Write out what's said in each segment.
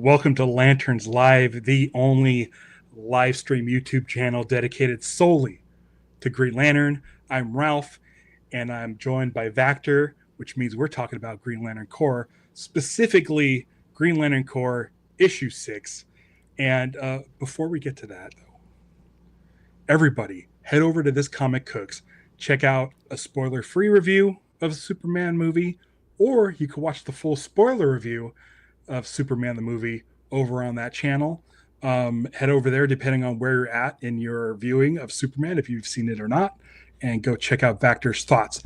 Welcome to Lanterns Live, the only live stream YouTube channel dedicated solely to Green Lantern. I'm Ralph, and I'm joined by Vactor, which means we're talking about Green Lantern Corps, specifically Green Lantern Corps issue 6. And before we get to that, though, everybody head over to This Comic Cooks, check out a spoiler-free review of the Superman movie, or you can watch the full spoiler review of Superman the movie over on that channel. Head over there depending on where you're at in your viewing of Superman, if you've seen it or not, and go check out Vactor's thoughts.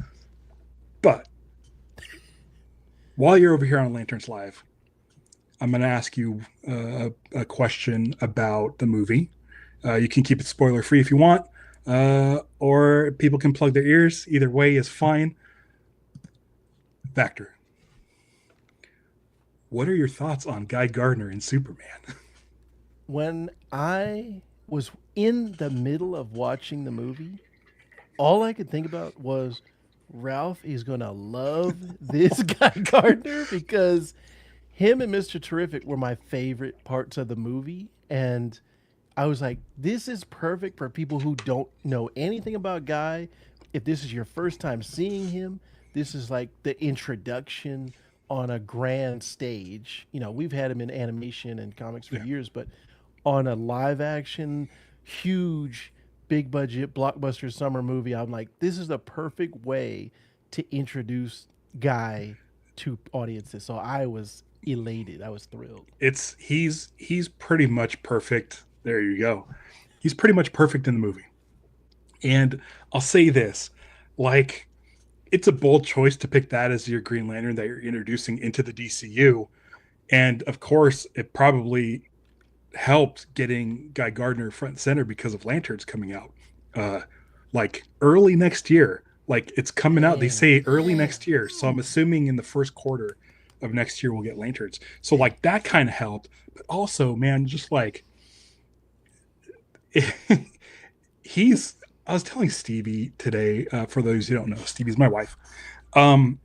But while you're over here on Lanterns Live, I'm going to ask you a question about the movie. You can keep it spoiler free if you want, or people can plug their ears. Either way is fine. Vactor, what are your thoughts on Guy Gardner and Superman? When I was in the middle of watching the movie, all I could think about was Ralph is going to love this Guy Gardner because him and Mr. Terrific were my favorite parts of the movie. And I was like, this is perfect for people who don't know anything about Guy. If this is your first time seeing him, this is like the introduction on a grand stage. You know, we've had him in animation and comics for years, but on a live action, huge, big budget, blockbuster summer movie, I'm like, this is the perfect way to introduce Guy to audiences. So I was elated. I was thrilled. He's pretty much perfect. There you go. He's pretty much perfect in the movie. And I'll say this, like, it's a bold choice to pick that as your Green Lantern that you're introducing into the DCU. And of course, it probably helped getting Guy Gardner front and center because of Lanterns coming out. Like early next year. Like it's coming out, they say early next year. So I'm assuming in the first quarter of next year we'll get Lanterns. So like that kind of helped. But also, man, just like he's I was telling Stevie today, for those who don't know, Stevie's my wife. I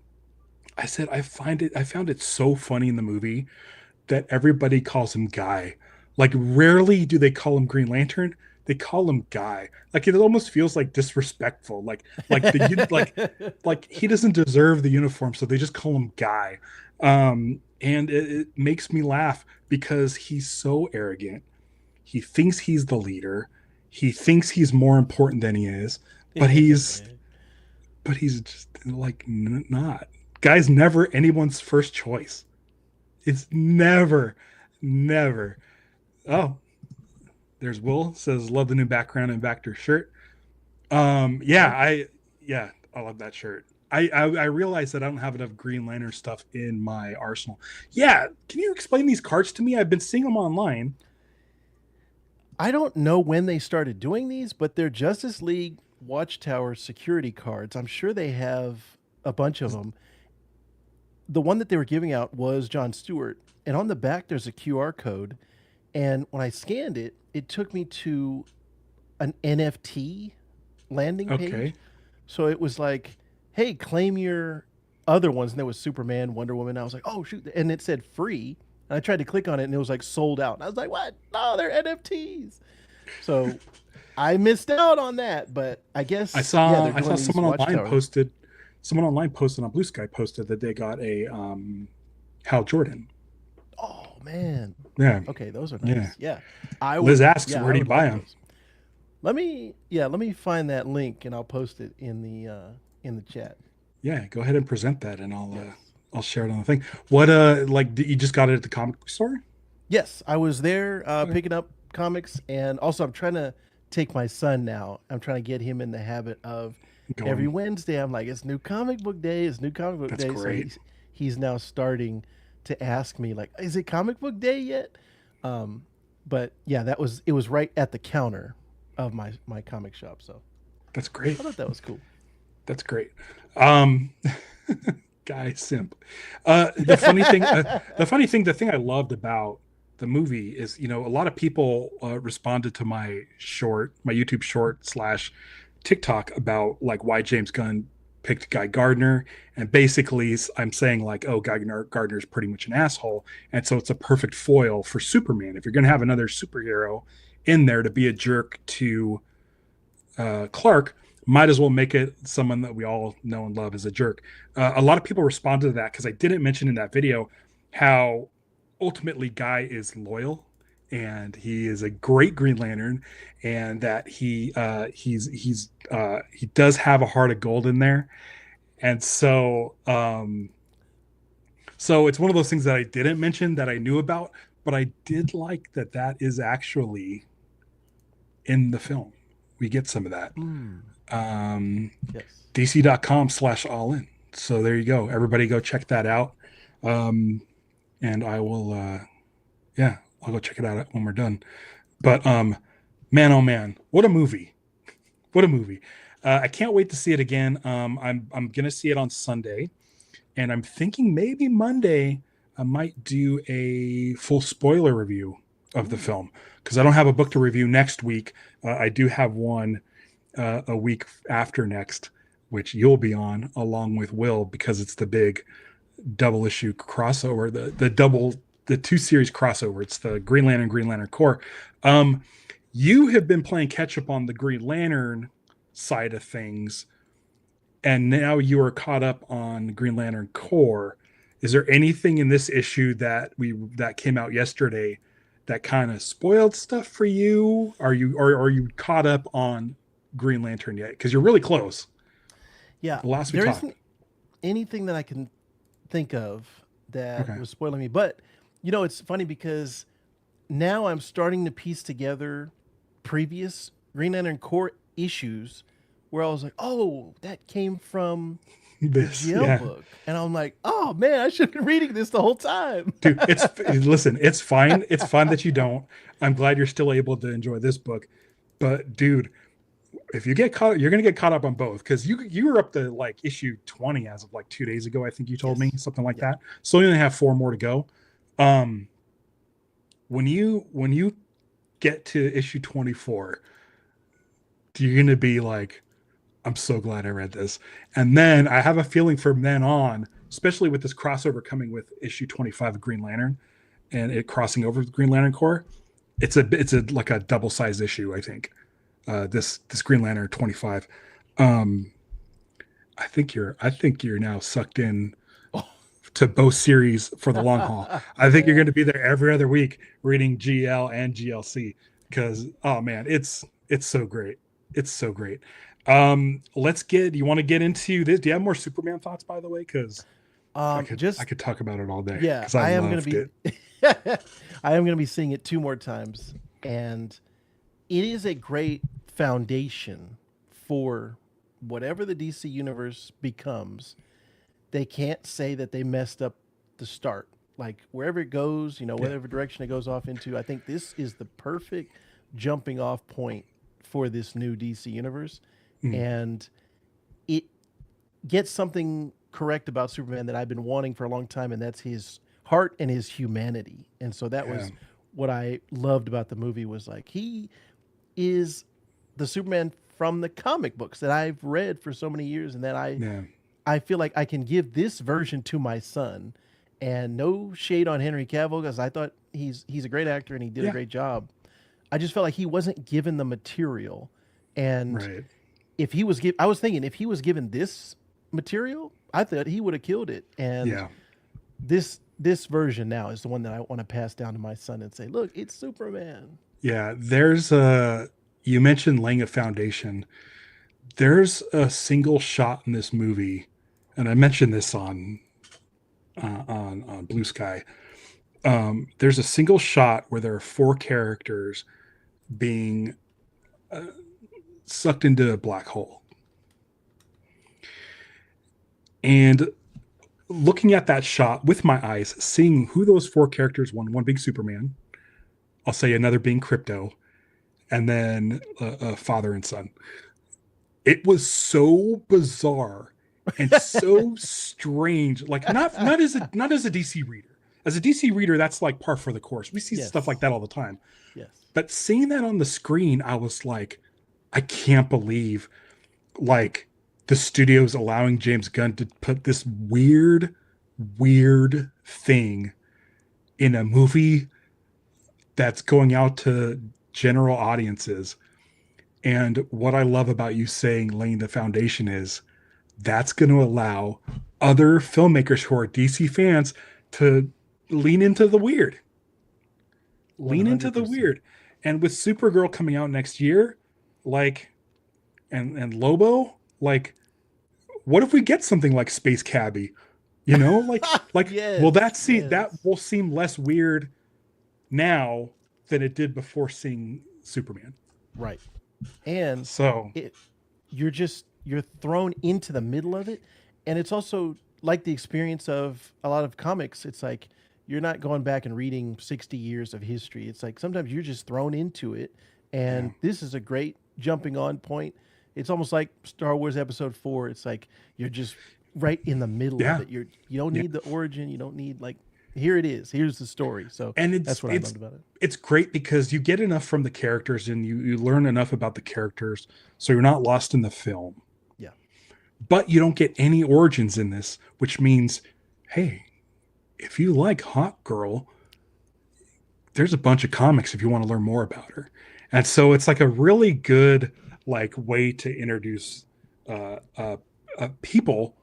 said I found it so funny in the movie that everybody calls him Guy. Like rarely do they call him Green Lantern. They call him Guy. Like it almost feels like disrespectful. Like he doesn't deserve the uniform, so they just call him Guy. And it makes me laugh because he's so arrogant. He thinks he's the leader. He thinks he's more important than he is, but he's just like not. Guy's never anyone's first choice. It's never. Oh, there's Will says love the new background and Vactor shirt. I love that shirt. I realize that I don't have enough Green Lantern stuff in my arsenal. Yeah, can you explain these cards to me? I've been seeing them online. I don't know when they started doing these, but they're Justice League Watchtower security cards. I'm sure they have a bunch of them. The one that they were giving out was John Stewart, and on the back there's a QR code. And when I scanned it, it took me to an NFT landing page. Okay. So it was like, hey, claim your other ones. And there was Superman, Wonder Woman. I was like, oh, shoot. And it said free. And I tried to click on it and it was like sold out. And I was like, what? No, they're NFTs. So I missed out on that. But I guess I saw someone online posted on Blue Sky posted that they got a Hal Jordan. Oh, man. Yeah. Okay, those are nice. Yeah. Liz asks, where do you buy them? Let me find that link and I'll post it in the chat. Yeah, go ahead and present that, and I'll share it on the thing. What you just got it at the comic book store? Yes, I was there picking up comics, and also I'm trying to take my son now. I'm trying to get him in the habit of every Wednesday. I'm like, it's new comic book day. It's new comic book That's day. Great. So he's now starting to ask me like, is it comic book day yet? But yeah, it was right at the counter of my comic shop. So that's great. I thought that was cool. That's great. Guy simp. The thing I loved about the movie is, a lot of people responded to my YouTube short / TikTok about like why James Gunn picked Guy Gardner, and basically I'm saying like, oh, Gardner's pretty much an asshole, and so it's a perfect foil for Superman. If you're going to have another superhero in there to be a jerk to Clark, might as well make it someone that we all know and love as a jerk. A lot of people responded to that because I didn't mention in that video how ultimately Guy is loyal and he is a great Green Lantern, and that he does have a heart of gold in there, and so it's one of those things that I didn't mention that I knew about, but I did like that that is actually in the film. We get some of that. Mm, Um, yes. DC.com/all in. So there you go. Everybody go check that out. Um, and I will, yeah, I'll go check it out when we're done. But man, oh man, what a movie! What a movie! I can't wait to see it again. I'm gonna see it on Sunday, and I'm thinking maybe Monday I might do a full spoiler review of the film because I don't have a book to review next week. I do have one a week after next, which you'll be on along with Will because it's the big double issue crossover, the two series crossover. It's the Green Lantern Corps. Um, you have been playing catch up on the Green Lantern side of things, and now you are caught up on Green Lantern Corps. Is there anything in this issue that came out yesterday that kind of spoiled stuff for you? Are you caught up on Green Lantern yet? Because you're really close. Yeah, The last we there talked. isn't anything that I can think of that Okay. was spoiling me. But it's funny because now I'm starting to piece together previous Green Lantern Corps issues where I was like, oh, that came from the This, GL yeah. book, and I'm like, oh man, I should have been reading this the whole time. Dude, listen, it's fine. It's fine that you don't. I'm glad you're still able to enjoy this book. But dude, if you get caught, you're gonna get caught up on both because you were up to like issue 20 as of like 2 days ago. I think you told me Yes. something like Yeah. that. So you only have four more to go. Um, when you get to issue 24, you're gonna be like, I'm so glad I read this. And then I have a feeling from then on, especially with this crossover coming with issue 25 of Green Lantern and it crossing over with Green Lantern Corps, it's a like a double sized issue, I think. This Green Lantern 25. Um, I think you're now sucked in to both series for the long haul. I think you're going to be there every other week reading GL and GLC because oh man, it's so great. It's so great. You want to get into this? Do you have more Superman thoughts, by the way? Because I Just could talk about it all day yeah, because I I am gonna loved be, it. I am gonna be seeing it two more times, and it is a great foundation for whatever the DC universe becomes. They can't say that they messed up the start. Like wherever it goes, Yeah. whatever direction it goes off into, I think this is the perfect jumping off point for this new DC universe. Mm, And it gets something correct about Superman that I've been wanting for a long time, and that's his heart and his humanity. And so that yeah. was what I loved about the movie was like he is the Superman from the comic books that I've read for so many years, and that Yeah. I feel like I can give this version to my son. And no shade on Henry Cavill because I thought he's a great actor and he did a Yeah. great job. I just felt like he wasn't given the material, and Right. if he was I was thinking if he was given this material, I thought he would have killed it. And Yeah. this version now is the one that I want to pass down to my son and say, look, it's Superman. Yeah. You mentioned laying a foundation. There's a single shot in this movie, and I mentioned this on Blue Sky. There's a single shot where there are four characters being uh, sucked into a black hole, and looking at that shot with my eyes, seeing who those four characters, one being Superman, I'll say another being Crypto, and then a father and son. It was so bizarre and so strange. Like not as a DC reader. As a DC reader, that's like par for the course. We see stuff like Yes. that all the time. Yes. But seeing that on the screen, I was like, I can't believe like the studio's allowing James Gunn to put this weird thing in a movie that's going out to general audiences. And what I love about you saying laying the foundation is that's going to allow other filmmakers who are DC fans to lean into the weird. Lean into the 100%. weird. And with Supergirl coming out next year, like, and Lobo, like, what if we get something like Space Cabbie? You know, like will Yes, that see that yes. will seem less weird now than it did before seeing Superman. Right. And So it you're thrown into the middle of it, and it's also like the experience of a lot of comics. It's like you're not going back and reading 60 years of history. It's like sometimes you're just thrown into it, yeah, and this is a great jumping on point. It's almost like Star Wars Episode 4. It's like you're just right in the middle of yeah, it. You don't yeah. need the origin, you don't need like here it is. Here's the story. So And that's what I loved about it. it's great because you get enough from the characters and you learn enough about the characters so you're not lost in the film. Yeah. But you don't get any origins in this, which means, hey, if you like Hot Girl, there's a bunch of comics if you want to learn more about her. And so it's like a really good like way to introduce uh, uh, people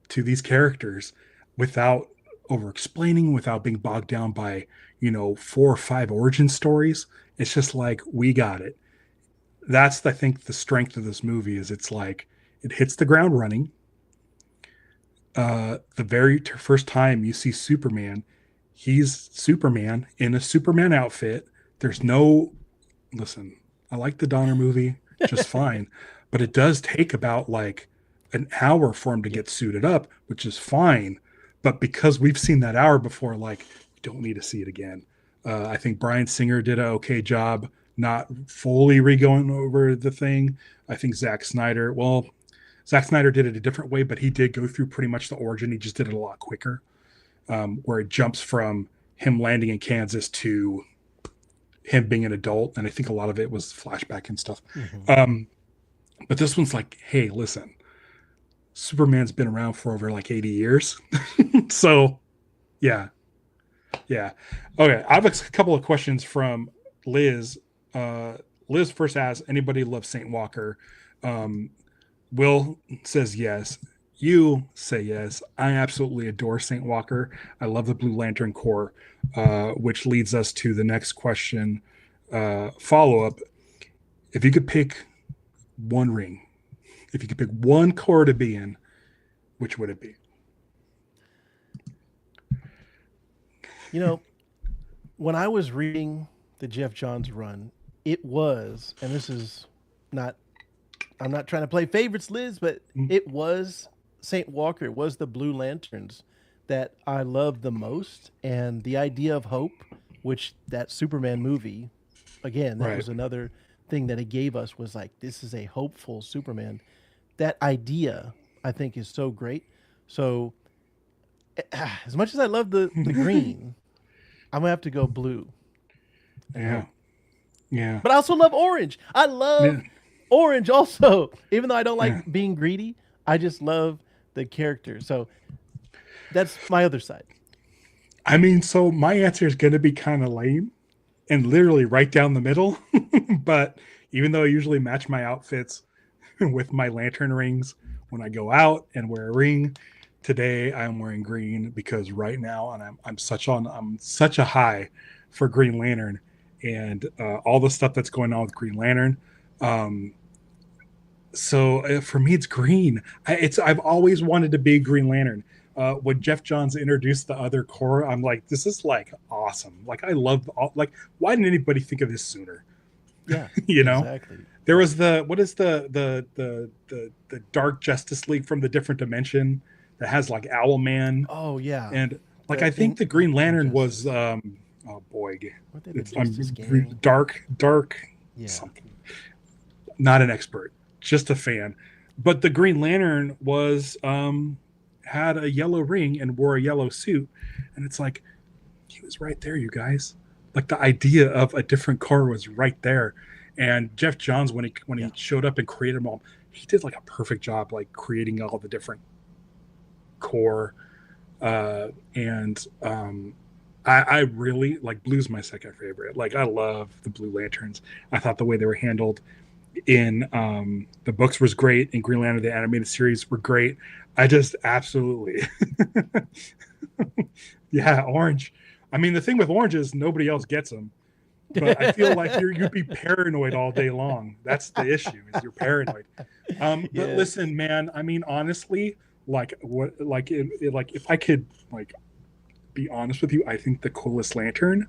to these characters without over explaining, without being bogged down by, 4 or 5 origin stories. It's just like, we got it. That's, I think, the strength of this movie is it's like, it hits the ground running. The very first time you see Superman, he's Superman in a Superman outfit. There's no, listen, I like the Donner movie just fine, but it does take about like an hour for him to Yeah. get suited up, which is fine. But because we've seen that hour before, like, you don't need to see it again. I think Bryan Singer did an okay job, not fully re-going over the thing. I think Zack Snyder did it a different way, but he did go through pretty much the origin. He just did it a lot quicker, where it jumps from him landing in Kansas to him being an adult. And I think a lot of it was flashback and stuff. Hmm. Um, but this one's like, hey, listen, Superman's been around for over like 80 years. So, yeah. Yeah. Okay. I have a couple of questions from Liz. Liz first asks, anybody love Saint Walker? Um, Will says yes. You say yes. I absolutely adore Saint Walker. I love the Blue Lantern Corps, which leads us to the next question. Follow up. If you could pick one ring, if you could pick one corps to be in, which would it be? You know, when I was reading the Jeff Johns run, it was, and this is not, I'm not trying to play favorites, Liz, but it was St. Walker. It was the Blue Lanterns that I loved the most. And the idea of hope, which that Superman movie, again, that Right. was another thing that it gave us was like, this is a hopeful Superman. That idea, I think, is so great. So, as much as I love the green, I'm gonna have to go blue and Yeah. hope. Yeah. But I also love orange. I Yeah. love orange also. Even though I don't Yeah. like being greedy, I just love the character. So that's my other side. I mean, so my answer is going to be kind of lame and literally right down the middle. But even though I usually match my outfits with my lantern rings when I go out and wear a ring, today I'm wearing green because right now, and I'm such a high for Green Lantern and all the stuff that's going on with Green Lantern. Um, so for me, it's green. I've always wanted to be Green Lantern. When Jeff Johns introduced the other core, I'm like, this is like awesome. Like I love like why didn't anybody think of this sooner? Yeah, You know, exactly. there was the what is the Dark Justice League from the different dimension that has like Owlman Oh yeah, and like the I think the not Green Lantern was injustice. oh boy, Weren't they the it's Justice Gang? dark Yeah, something. Not an expert, just a fan. But the Green Lantern was had a yellow ring and wore a yellow suit, and it's like he was right there, you guys. Like the idea of a different car was right there. And Jeff Johns, when he yeah, showed up and created them all, he did like a perfect job, like creating all the different core. And I really like blue's my second favorite. Like I love the Blue Lanterns. I thought the way they were handled in the books was great. In Green Lantern, the animated series were great. I just absolutely, yeah, Orange. I mean, the thing with Orange is nobody else gets them, but I feel like you'd be paranoid all day long. That's the issue, is you're paranoid. But Yeah. listen, man. I mean, honestly, like what, like if I could like be honest with you, I think the coolest lantern,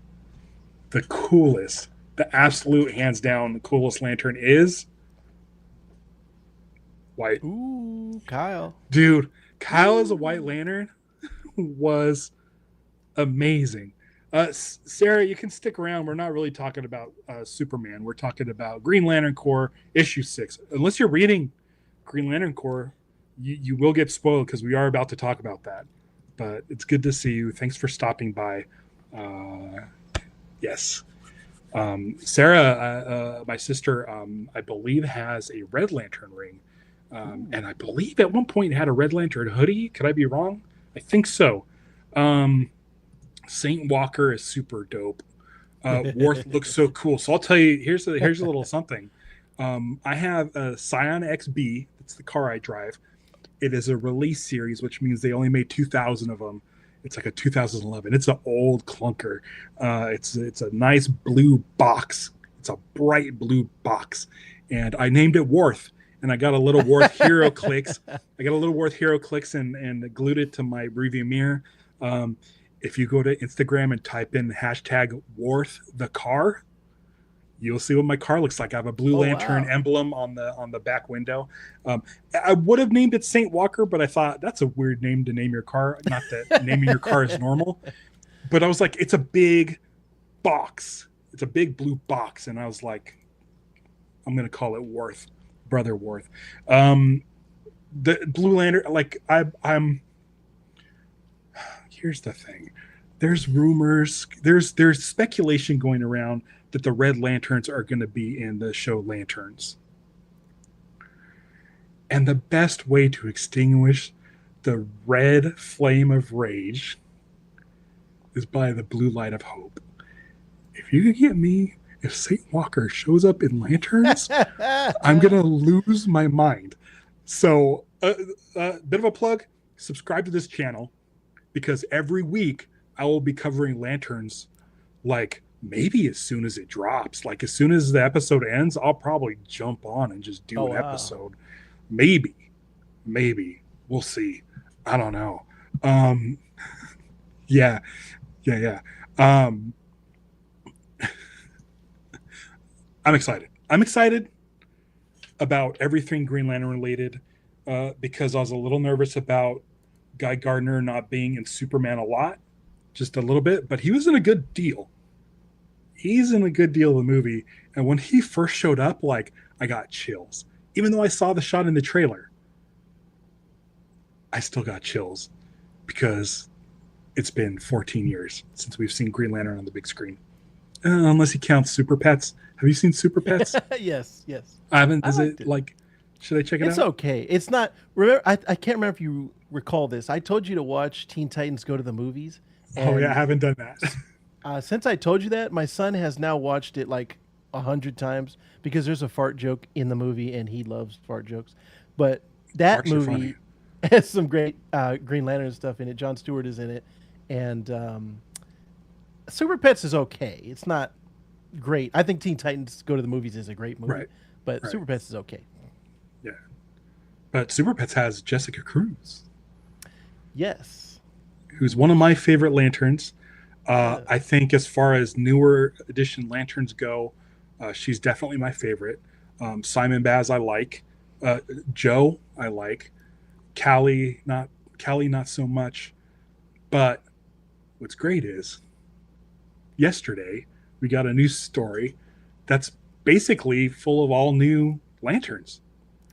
the coolest, the absolute hands down, the coolest lantern is white. Ooh, Kyle. Dude, Kyle as a White Ooh. Lantern was amazing. Sarah, you can stick around. We're not really talking about Superman. We're talking about Green Lantern Corps issue 6. Unless you're reading Green Lantern Corps, you will get spoiled because we are about to talk about that. But it's good to see you. Thanks for stopping by. Yes. Sarah, my sister, I believe, has a Red Lantern ring. And I believe at one point had a Red Lantern hoodie. Could I be wrong? I think so. Um, Saint Walker is super dope. Worth looks so cool. So I'll tell you. Here's a little something. I have a Scion XB. That's the car I drive. It is a release series, which means they only made 2,000 of them. It's like a 2011. It's an old clunker. It's a nice blue box. It's a bright blue box, and I named it Worth. And I got a little Worth Hero clicks. I got a little Worth Hero clicks and glued it to my review mirror. If you go to Instagram and type in hashtag Worth the car, you'll see what my car looks like. I have a Blue Oh Lantern wow. emblem on the back window. I would have named it Saint Walker, but I thought that's a weird name to name your car. Not that naming your car is normal, but I was like, it's a big box. It's a big blue box, and I was like, I'm gonna call it Worth, Brother Worth. The Blue Lantern, like I'm. Here's the thing. There's rumors. There's speculation going around that the Red Lanterns are going to be in the show Lanterns. And the best way to extinguish the red flame of rage is by the blue light of hope. If you can get me, if Saint Walker shows up in Lanterns, I'm going to lose my mind. So, bit of a plug, subscribe to this channel because every week I will be covering Lanterns like maybe as soon as it drops. Like as soon as the episode ends, I'll probably jump on and just Oh do an wow. episode. Maybe, maybe we'll see. I don't know. Um, yeah, yeah. Um, I'm excited. I'm excited about everything Green Lantern related because I was a little nervous about Guy Gardner not being in Superman a lot, just a little bit, but he was in a good deal. He's in a good deal of the movie. And when he first showed up, like I got chills. Even though I saw the shot in the trailer, I still got chills because it's been 14 years since we've seen Green Lantern on the big screen. Unless he counts Super Pets. Have you seen Super Pets? Yes, yes. I haven't. I Is liked it it. like? Should I check it It's out? okay. It's not. Remember, I can't remember if you recall this. I told you to watch Teen Titans Go to the Movies, Oh yeah, I and haven't done that. since I told you that, my son has now watched it like 100 times because there's a fart joke in the movie, and he loves fart jokes. But that Farts are funny. movie has some great Green Lantern stuff in it. John Stewart is in it, and Super Pets is okay. It's not great. I think Teen Titans Go to the Movies is a great movie, Right, but right. Super Pets is okay. Yeah. But Super Pets has Jessica Cruz, Yes. who's one of my favorite lanterns. Yeah. I think as far as newer edition lanterns go, she's definitely my favorite. Simon Baz, I like. Joe, I like. Callie, not so much. But what's great is yesterday we got a new story that's basically full of all new lanterns.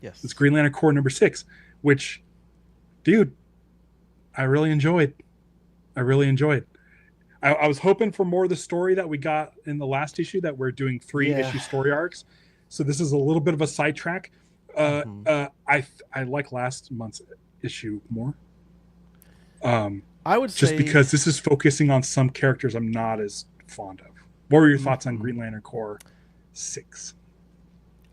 It's Yes. Green Lantern Corps number 6, which, dude, I really enjoyed. I really enjoyed. I was hoping for more of the story that we got in the last issue that we're doing 3 issue Yeah. story arcs. So this is a little bit of a sidetrack. Hmm. I like last month's issue more. I would Just say because this is focusing on some characters I'm not as fond of. What were your thoughts on mhm. Green Lantern Corps 6?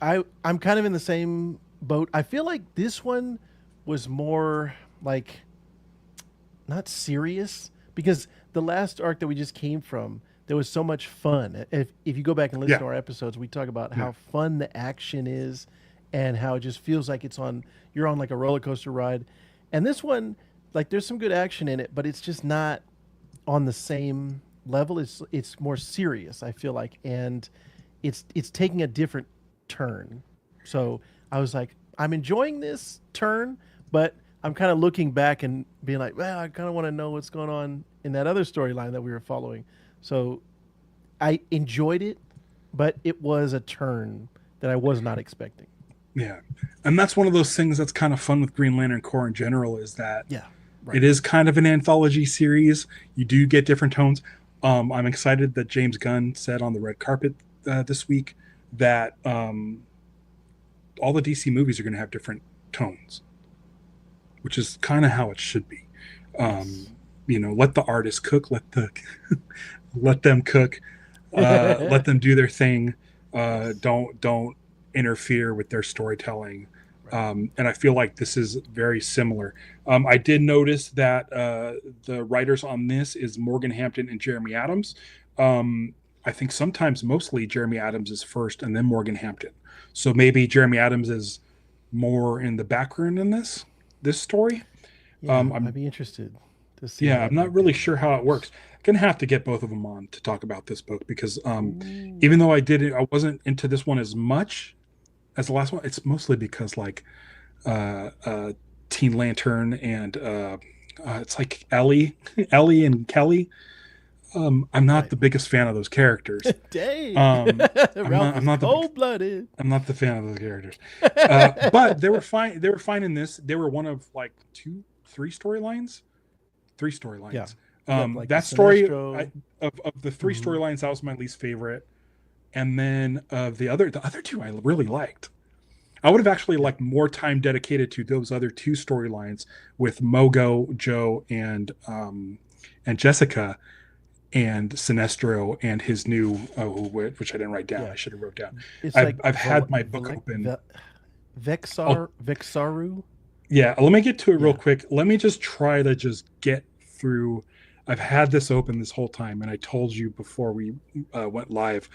I'm kind of in the same boat. I feel like this one was more like not serious because the last arc that we just came from, there was so much fun. If you go back and listen Yeah, to our episodes, we talk about yeah, how fun the action is and how it just feels like you're on like a roller coaster ride. And this one, like there's some good action in it, but it's just not on the same level. It's more serious, I feel like, and it's taking a different turn. So I was like, I'm enjoying this turn, but I'm kind of looking back and being like, well, I kind of want to know what's going on in that other storyline that we were following. So I enjoyed it, but it was a turn that I was not expecting. yeah. And that's one of those things that's kind of fun with Green Lantern Corps in general is that Yeah, it right. is kind of an anthology series. You do get different tones. I'm excited that James Gunn said on the red carpet this week that all the DC movies are going to have different tones, which is kind of how it should be. Um, Yes. let the artists cook, let them cook, let them do their thing. Don't interfere with their storytelling. Right. And I feel like this is very similar. I did notice that the writers on this is Morgan Hampton and Jeremy Adams. I think sometimes, mostly, Jeremy Adams is first, and then Morgan Hampton. So maybe Jeremy Adams is more in the background in this story. Yeah, I'd I'm be interested to see how Yeah, that I'm not really breakdown sure how it goes. works. Gonna have to get both of them on to talk about this book because Ooh. even though I wasn't into this one as much as the last one. It's mostly because like uh, uh, Teen Lantern and it's like Ellie, Ellie and Kelly. I'm not Right. the biggest fan of those characters. Dang. Um, I'm Ralph not. I'm is not the big. cold blooded. I'm not the fan of those characters. But they were fine. They were fine in this. They were one of like three Yeah. storylines. You got like the That story Sinestro. of the three Hmm. storylines, that was my least favorite. And then the other two I really liked. I would have actually Yeah. liked more time dedicated to those other two storylines with Mogo, Joe, and Jessica, and Sinestro and his new which I didn't write down. Yeah. I should have wrote down. It's I've like I've had my book open. Oh Vexaru. yeah, let me get to it real Yeah. quick. Let me just try to just get through. I've had this open this whole time, and I told you before we went live.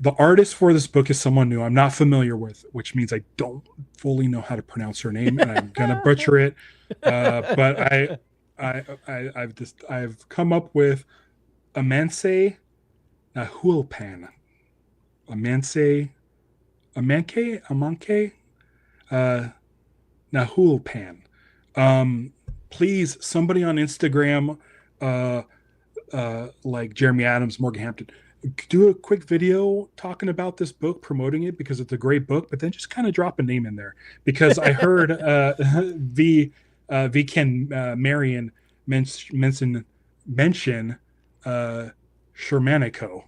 The artist for this book is someone new I'm not familiar with, which means I don't fully know how to pronounce her name, and I'm gonna butcher it. But I've come up with Amanse Nahulpan. Amanse Amanke uh, Nahulpan. Um, Please, somebody on Instagram, uh, like Jeremy Adams, Morgan Hampton, do a quick video talking about this book, promoting it because it's a great book, but then just kind of drop a name in there because I heard V Ken Marion mention uh, Shermanico,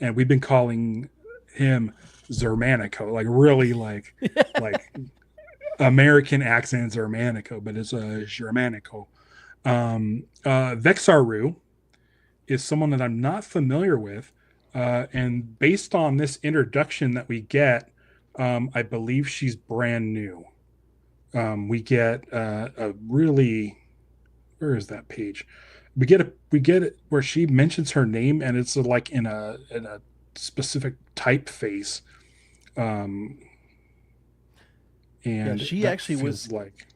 and we've been calling him Zermanico, like really like American accent Zermanico, but it's a Germanico. Vexaru is someone that I'm not familiar with. And based on this introduction that we get, I believe she's brand new. We get a really, where is that page? We get it where she mentions her name and it's like in a specific typeface. Um, Yeah. and She that actually was feels like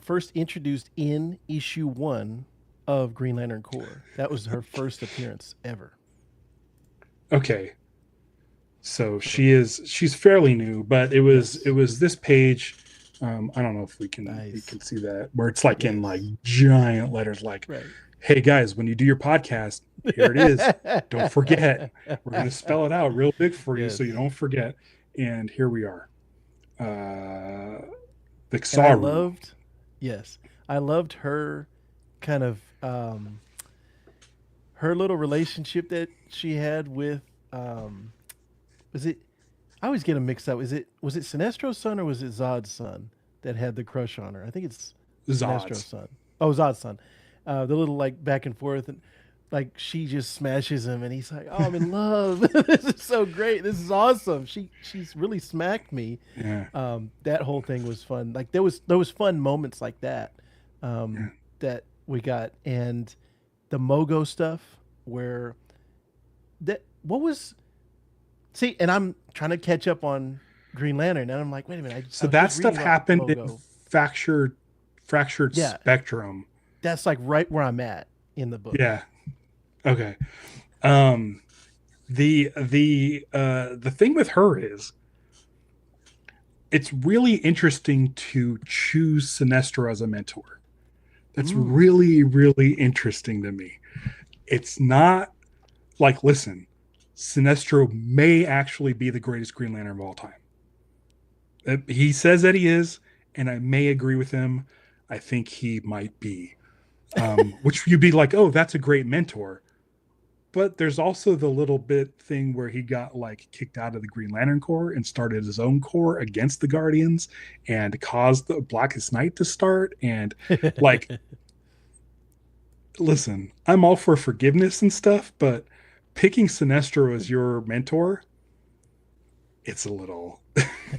first introduced in issue 1 of Green Lantern Corps. That was her first appearance ever. okay. So So she's fairly new, but it yes. was this page. I don't know if we Nice. can see that where it's like in like Yes. giant letters, like, Right. "Hey guys, when you do your podcast, here it is. Don't forget. We're gonna spell it out real big for you so you Yes. don't forget." And here we are, uh, And I Vixaru. loved, yes, I loved her kind of her little relationship that she had with um was it I always get them mixed up. Was it Sinestro's son or was it Zod's son that had the crush on her? I think it's Sinestro's Zod's. son. Oh, Zod's son. The little like back and forth and like she just smashes him and he's like, "Oh, I'm in love. This is so great. This is awesome. She's really smacked me." Yeah. That whole thing was fun. Like there was fun moments like that Yeah. that we got, and the Mogo stuff where that what was see, and I'm trying to catch up on Green Lantern, and I'm like, wait a minute, I So was that just stuff reading about happened in Mogo. fractured Yeah, spectrum. that's like right where I'm at in the book. Yeah. Okay. Um the thing with her is it's really interesting to choose Sinestro as a mentor. That's Mm. really, really interesting to me. It's not like, listen, Sinestro may actually be the greatest Green Lantern of all time. He says that he is, and I may agree with him. I think he might be. Which you'd be like, oh, that's a great mentor. But there's also the little bit thing where he got like kicked out of the Green Lantern Corps and started his own corps against the Guardians and caused the Blackest Night to start. And like, listen, I'm all for forgiveness and stuff, but picking Sinestro as your mentor, it's a little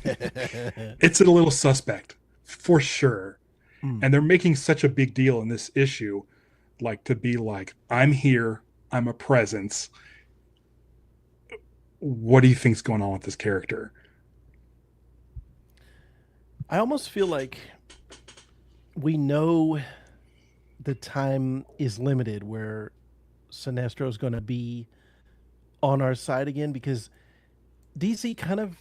it's a little suspect for sure. Mm. And they're making such a big deal in this issue, like to be like, I'm here, I'm a presence. What do you think's going on with this character? I almost feel like we know the time is limited where Sinestro is going to be on our side again because DC kind of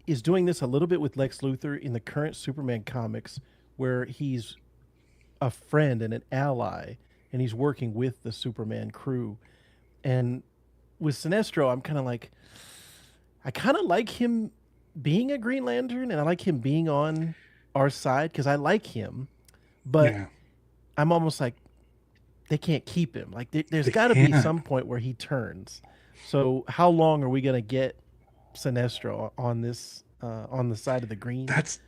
is doing this a little bit with Lex Luthor in the current Superman comics, where he's a friend and an ally, and he's working with the Superman crew. And with Sinestro, I'm kind of like, I kind of like him being a Green Lantern, and I like him being on our side because I like him, but Yeah, I'm almost like they can't keep him. Like there's they got to be can't. some point where he turns. So how long are we gonna get Sinestro on this on the side of the green? That's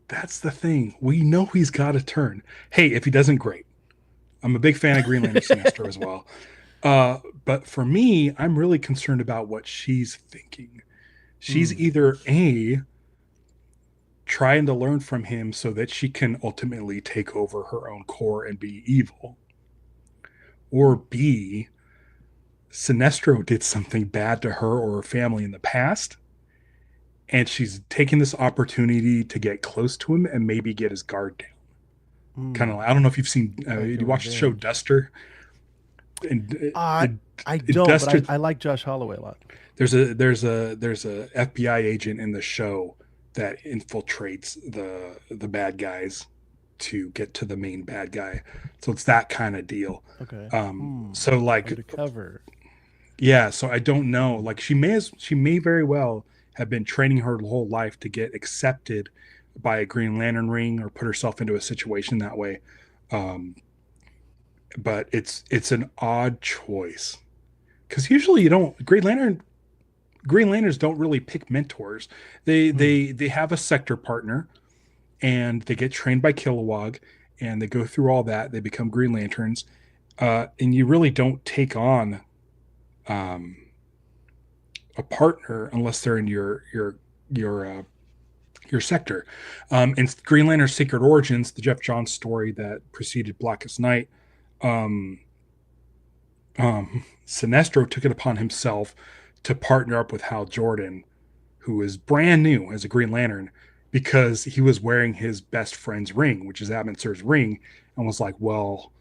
that's the thing. We know he's got to turn. Hey, if he doesn't, great. I'm a big fan of Green Lantern Sinestro as well. But for me, I'm really concerned about what she's thinking. She's Mm. either A, trying to learn from him so that she can ultimately take over her own core and be evil, or B, Sinestro did something bad to her or her family in the past, and she's taking this opportunity to get close to him and maybe get his guard down. Kind of Mm. like, I don't know if you've seen, Like a you watched the show revenge. Duster, and Uh, I don't, but Duster. I like Josh Holloway a lot. There's a FBI agent in the show that infiltrates the bad guys to get to the main bad guy. So it's that kind of deal. Okay. So like, Undercover. yeah, so I don't know. Like she may very well have been training her whole life to get accepted by a Green Lantern ring or put herself into a situation that way. Um, but it's an odd choice because usually you don't Green Lanterns don't really pick mentors. They Mm. they they have a sector partner and they get trained by Kilowog and they go through all that. They become Green Lanterns, and you really don't take on um, a partner unless they're in your sector. In Green Lantern Secret Origins, the Jeff Johns story that preceded Blackest Night, um, Sinestro took it upon himself to partner up with Hal Jordan, who is brand new as a Green Lantern, because he was wearing his best friend's ring, which is Abinsur's ring, and was like, well,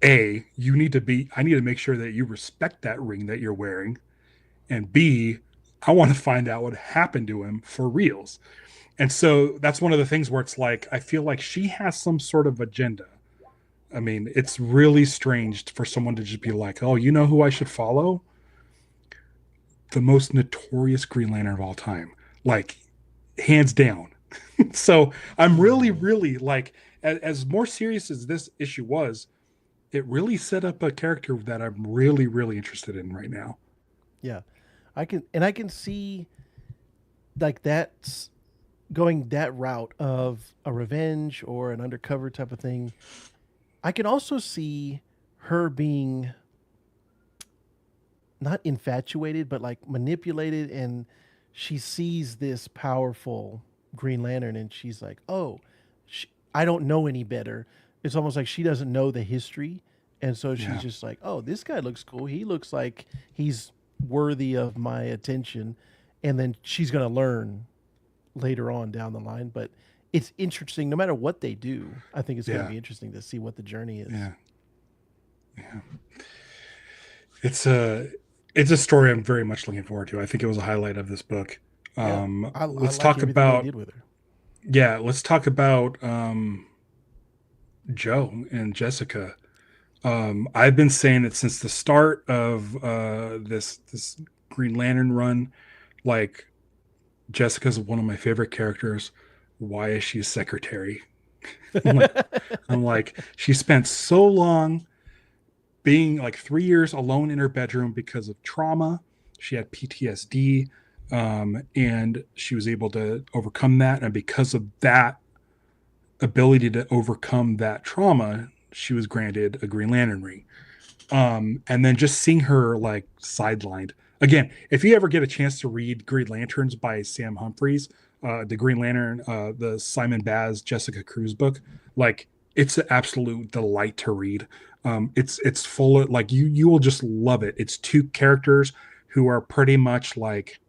A, I need to make sure that you respect that ring that you're wearing. And B, I want to find out what happened to him for reals. And so that's one of the things where it's like, I feel like she has some sort of agenda. I mean, it's really strange for someone to just be like, oh, you know who I should follow? The most notorious Green Lantern of all time. Like, hands down. So I'm really, Mm. really like, as more serious as this issue was, it really set up a character that I'm really, really interested in right now. Yeah. I can see like that's going that route of a revenge or an undercover type of thing. I can also see her being not infatuated, but like manipulated, and she sees this powerful Green Lantern, and she's like, "Oh, I don't know any better." It's almost like she doesn't know the history, and so she's Yeah. just like, "Oh, this guy looks cool. He looks like he's worthy of my attention," and then she's gonna learn later on down the line. But it's interesting, no matter what they do. I think it's going to Yeah. be interesting to see what the journey is. Yeah. Yeah. It's a it's a story I'm very much looking forward to. I think it was a highlight of this book. Yeah, I Let's like talk everything they about did with her. yeah, let's talk about Joe and Jessica. I've been saying it since the start of this Green Lantern run. Like Jessica's one of my favorite characters. Why is she a secretary? I'm like, I'm like, she spent so long being like 3 years alone in her bedroom because of trauma. She had PTSD, and she was able to overcome that. And because of that ability to overcome that trauma, she was granted a Green Lantern ring. And then just seeing her like sidelined again. If you ever get a chance to read Green Lanterns by Sam Humphries, the Green Lantern, the Simon Baz, Jessica Cruz book, like it's an absolute delight to read. It's full of like you will just love it. It's two characters who are pretty much like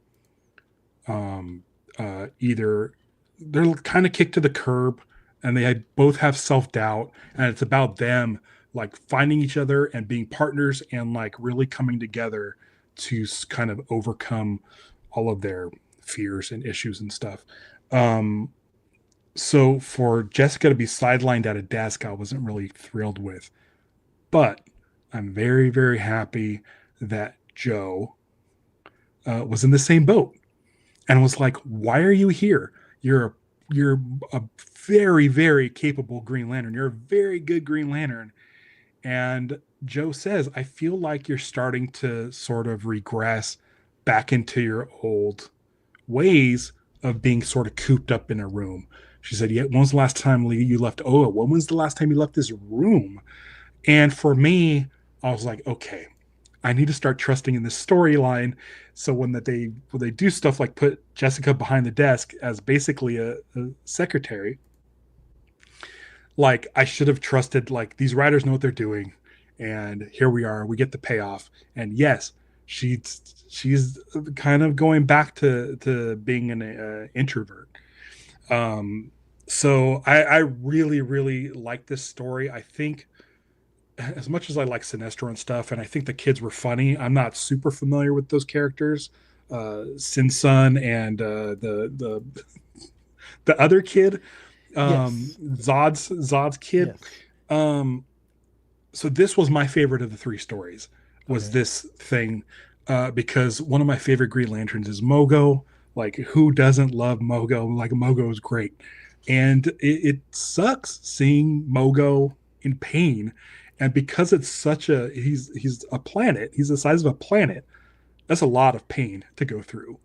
either they're kind of kicked to the curb and both have self-doubt, and it's about them like finding each other and being partners and like really coming together to kind of overcome all of their fears and issues and stuff. um so for Jessica to be sidelined at a desk, I wasn't really thrilled with, but I'm very, very happy that Joe was in the same boat and was like, "Why are you here? You're a very, very capable Green Lantern. You're a very good Green Lantern." And Joe says, "I feel like you're starting to sort of regress back into your old ways of being sort of cooped up in a room." She said, "Yeah, when was the last time you left? Oh, when was the last time you left this room?" And for me, I was like, okay, I need to start trusting in this storyline. So when they do stuff like put Jessica behind the desk as basically a secretary, like I should have trusted like these writers know what they're doing, and here we are, we get the payoff. And yes, she's kind of going back to being an introvert. Um, so I really, really like this story. I think as much as I like Sinestro and stuff, and I think the kids were funny, I'm not super familiar with those characters, Sin Sun and the other kid, Yes, Zod's kid. yes, Um, so this was my favorite of the three stories. Was okay, this thing, because one of my favorite Green Lanterns is Mogo. Like who doesn't love Mogo? Like Mogo is great, and it sucks seeing Mogo in pain, and because it's such a he's a planet. He's the size of a planet. That's a lot of pain to go through.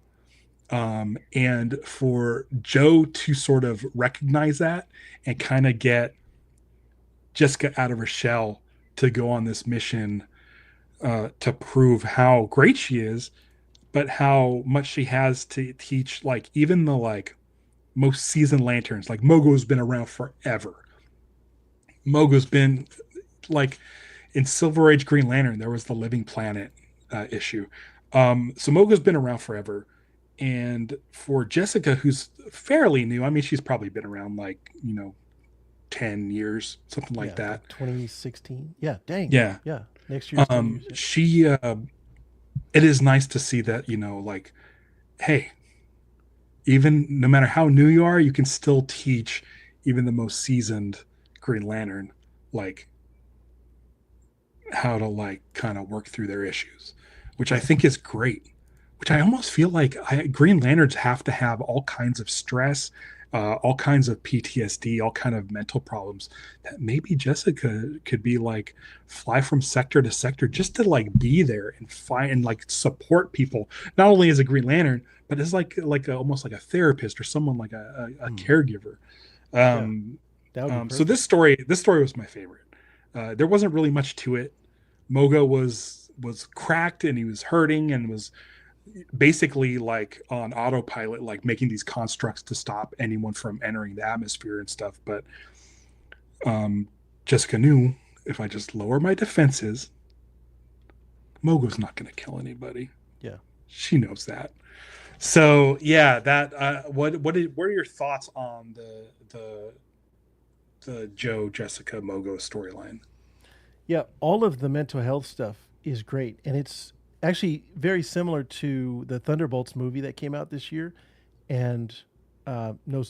And for Joe to sort of recognize that and kind of get Jessica out of her shell to go on this mission, to prove how great she is, but how much she has to teach, like even the like most seasoned lanterns. Like Mogo's been around forever. Mogo's been like in Silver Age Green Lantern, there was the Living Planet issue. So Mogo's been around forever. And for Jessica, who's fairly new, I mean, she's probably been around like, 10 years, something like yeah, that. like 2016. Yeah, dang, Yeah. yeah. Next year's 10 years. Yeah. She, it is nice to see that, like, hey, even no matter how new you are, you can still teach even the most seasoned Green Lantern, like, how to, like, kind of work through their issues, which I Right. think is great. Which I almost feel like Green Lanterns have to have all kinds of stress, all kinds of PTSD, all kind of mental problems, that maybe Jessica could be like fly from sector to sector just to like be there and find and like support people, not only as a Green Lantern, but as almost like a therapist or someone like a Hmm. caregiver. Yeah, Um, that would be so perfect. this story was my favorite. There wasn't really much to it. Mogo was cracked and he was hurting and was basically like on autopilot, like making these constructs to stop anyone from entering the atmosphere and stuff. But um, Jessica knew, if I just lower my defenses, Mogo's not going to kill anybody. Yeah. She knows that. So yeah, that what are your thoughts on the Joe Jessica Mogo storyline? Yeah, all of the mental health stuff is great, and it's actually very similar to the Thunderbolts movie that came out this year. And no,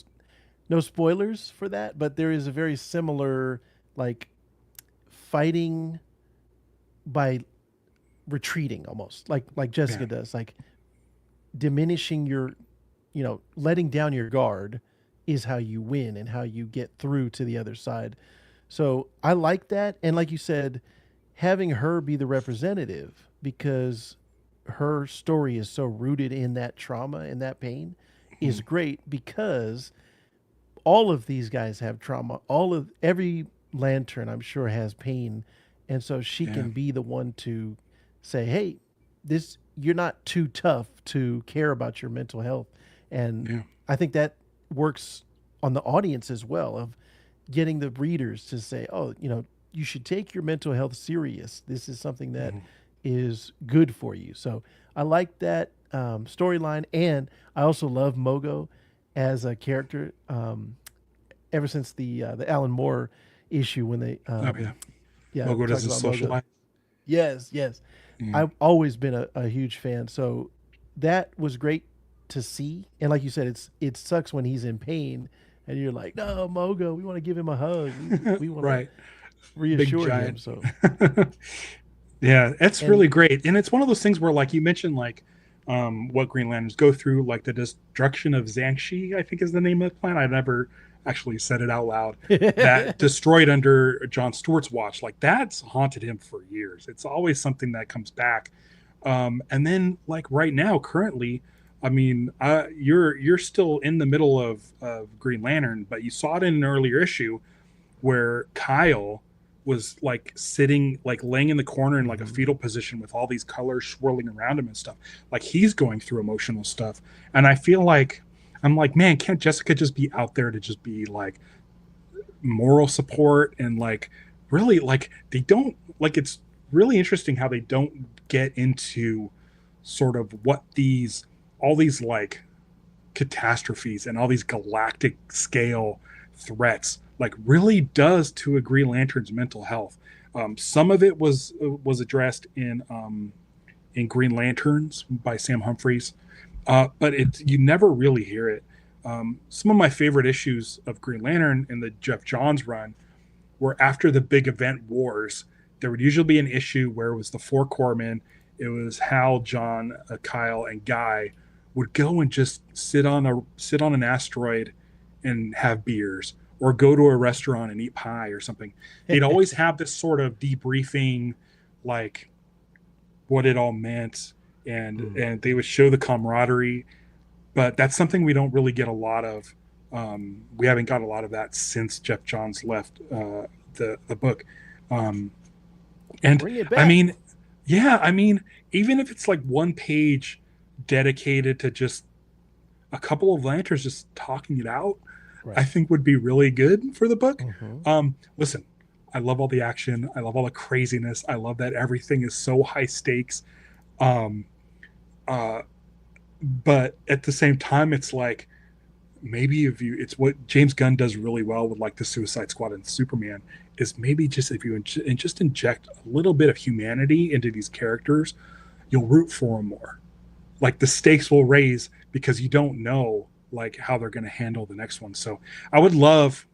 no spoilers for that, but there is a very similar like fighting by retreating, almost like Yeah, Jessica does, like diminishing your, letting down your guard is how you win and how you get through to the other side. So I like that. And like you said, having her be the representative, because her story is so rooted in that trauma and that pain, is mhm, great, because all of these guys have trauma. Every lantern, I'm sure, has pain. And so she yeah, can be the one to say, hey, this, you're not too tough to care about your mental health. And yeah, I think that works on the audience as well, of getting the readers to say, oh, you should take your mental health serious. This is something that mhm, is good for you. So I like that storyline. And I also love Mogo as a character. Ever since the Alan Moore issue, when they oh yeah. yeah, Mogo talked doesn't about Mogo. socialize. Yes, yes. Yeah, I've always been a huge fan. So that was great to see. And like you said, it sucks when he's in pain and you're like, no, Mogo, we want to give him a hug. We want to right. Big reassure him. giant. So Yeah, it's and really great. And it's one of those things where like you mentioned like what Green Lanterns go through, like the destruction of Zangshi, I think is the name of the planet. I never actually said it out loud. That destroyed under John Stewart's watch. Like that's haunted him for years. It's always something that comes back. And then like right now, currently, I mean, you're still in the middle of Green Lantern, but you saw it in an earlier issue where Kyle was like sitting, like laying in the corner in like a Mhm. fetal position with all these colors swirling around him and stuff. Like he's going through emotional stuff. And I feel like, I'm like, man, can't Jessica just be out there to just be like moral support and like really like they don't like it's really interesting how they don't get into sort of what these all these like catastrophes and all these galactic scale threats like really does to a Green Lantern's mental health. Some of it was addressed in Green Lanterns by Sam Humphries, but it you never really hear it. Some of my favorite issues of Green Lantern in the Jeff Johns run were after the big event wars. There would usually be an issue where it was the four corpsmen. It was Hal, John, Kyle, and Guy would go and just sit on an asteroid and have beers, or go to a restaurant and eat pie or something. They'd always have this sort of debriefing, like what it all meant, Mm. and they would show the camaraderie. But that's something we don't really get a lot of. We haven't got a lot of that since Jeff Johns left the book. Um, and Bring it I back. mean, yeah, I mean, even if it's like one page dedicated to just a couple of lanterns just talking it out, I Right. think would be really good for the book. Hmm. Listen, I love all the action. I love all the craziness. I love that everything is so high stakes. Um, uh, but at the same time, it's like maybe if you, it's what James Gunn does really well with like the Suicide Squad and Superman is maybe just if you just inject a little bit of humanity into these characters, you'll root for them more. Like the stakes will raise because you don't know like how they're going to handle the next one. So I would love,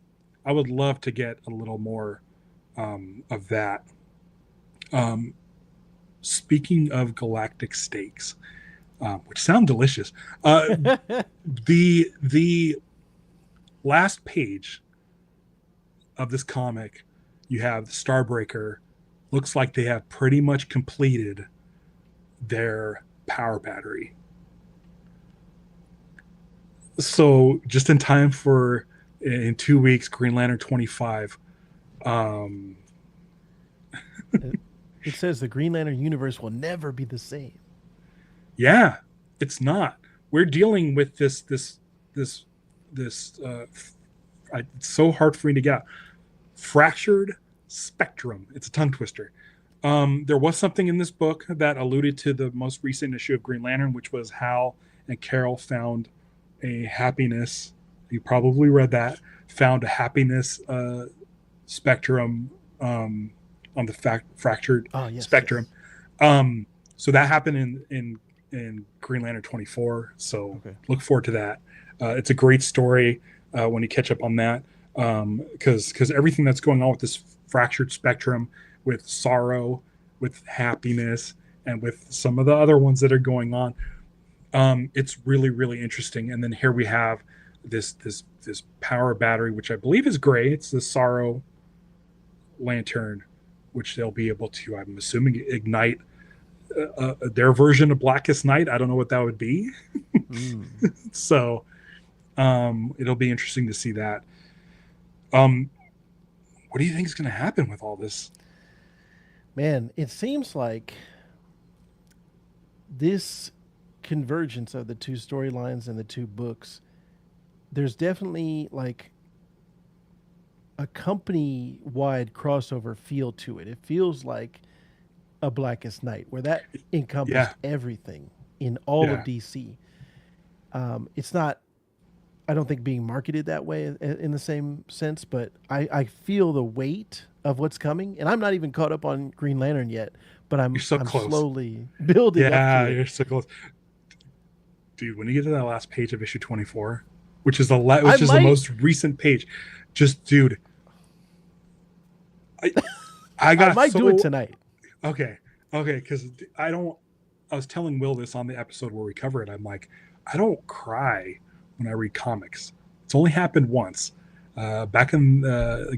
I would love to get a little more of that. Um, Speaking of galactic steaks, which sound delicious, uh, the last page of this comic, you have the Starbreaker. Looks like they have pretty much completed their power battery. So just in time for in 2 weeks, Green Lantern 25. Um, It says the Green Lantern universe will never be the same. yeah, it's not. We're dealing with this. It's so hard for me to get out. Fractured spectrum. It's a tongue twister. There was something in this book that alluded to the most recent issue of Green Lantern, which was Hal and Carol found a happiness. You probably read that. Found a happiness spectrum on the fractured Oh yes, spectrum. yes. So that happened in Green Lantern 24. So Okay. look forward to that. It's a great story when you catch up on that, because everything that's going on with this fractured spectrum, with sorrow, with happiness, and with some of the other ones that are going on, it's really really interesting. And then here we have this power battery, which I believe is gray. It's the sorrow lantern, which they'll be able to, I'm assuming, ignite their version of Blackest Night. I don't know what that would be. Mm. So it'll be interesting to see that. Um, what do you think is going to happen with all this? Man, it seems like this convergence of the two storylines and the two books, there's definitely like a company wide crossover feel to it. It feels like a Blackest Night, where that encompassed Yeah, everything in all of yeah, DC. It's not, I don't think, being marketed that way in the same sense, but I feel the weight of what's coming, and I'm not even caught up on Green Lantern yet, but you're I'm so I'm close. slowly building up Yeah, to it. you're so close, dude. When you get to that last page of issue 24, which is I which is the might most recent page, just dude, I I I got might do it so tonight. okay, okay, because I don't. I was telling Will this on the episode where we cover it. I'm like, I don't cry when I read comics. It's only happened once. Back in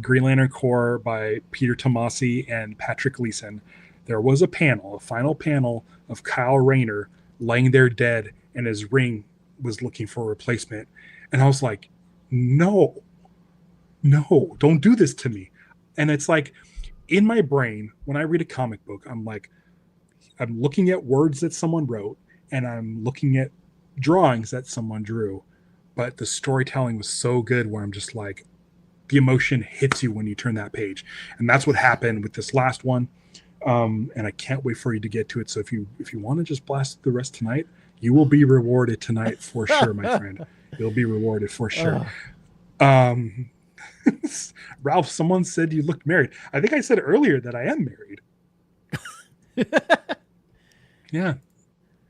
Green Lantern Corps by Peter Tomasi and Patrick Gleason, there was a panel, a final panel of Kyle Rayner laying there dead, and his ring was looking for a replacement. And I was like, no, no, don't do this to me. And it's like in my brain, when I read a comic book, I'm like, I'm looking at words that someone wrote and I'm looking at drawings that someone drew. But the storytelling was so good where I'm just like, the emotion hits you when you turn that page. And that's what happened with this last one. And I can't wait for you to get to it. So if you want to just blast the rest tonight, you will be rewarded tonight for sure, my friend. You'll be rewarded for sure. Oh, Um, Ralph, someone said you looked married. I think I said earlier that I am married. Yeah,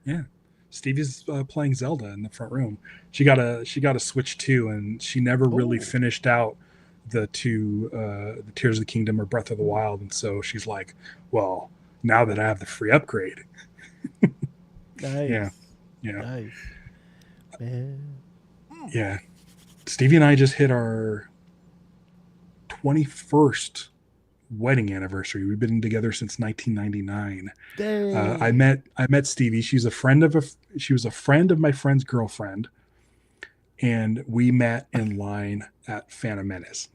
yeah. Stevie's playing Zelda in the front room. She got a Switch too, and she never really oh, finished out the Tears of the Kingdom or Breath of the Wild, and so she's like, well, now that I have the free upgrade, yeah, nice, yeah, nice, man. Mm. yeah. Stevie and I just hit our 21st wedding anniversary. We've been together since 1999. Dang. I met Stevie. She was a friend of my friend's girlfriend, and we met in line at Phantom Menace.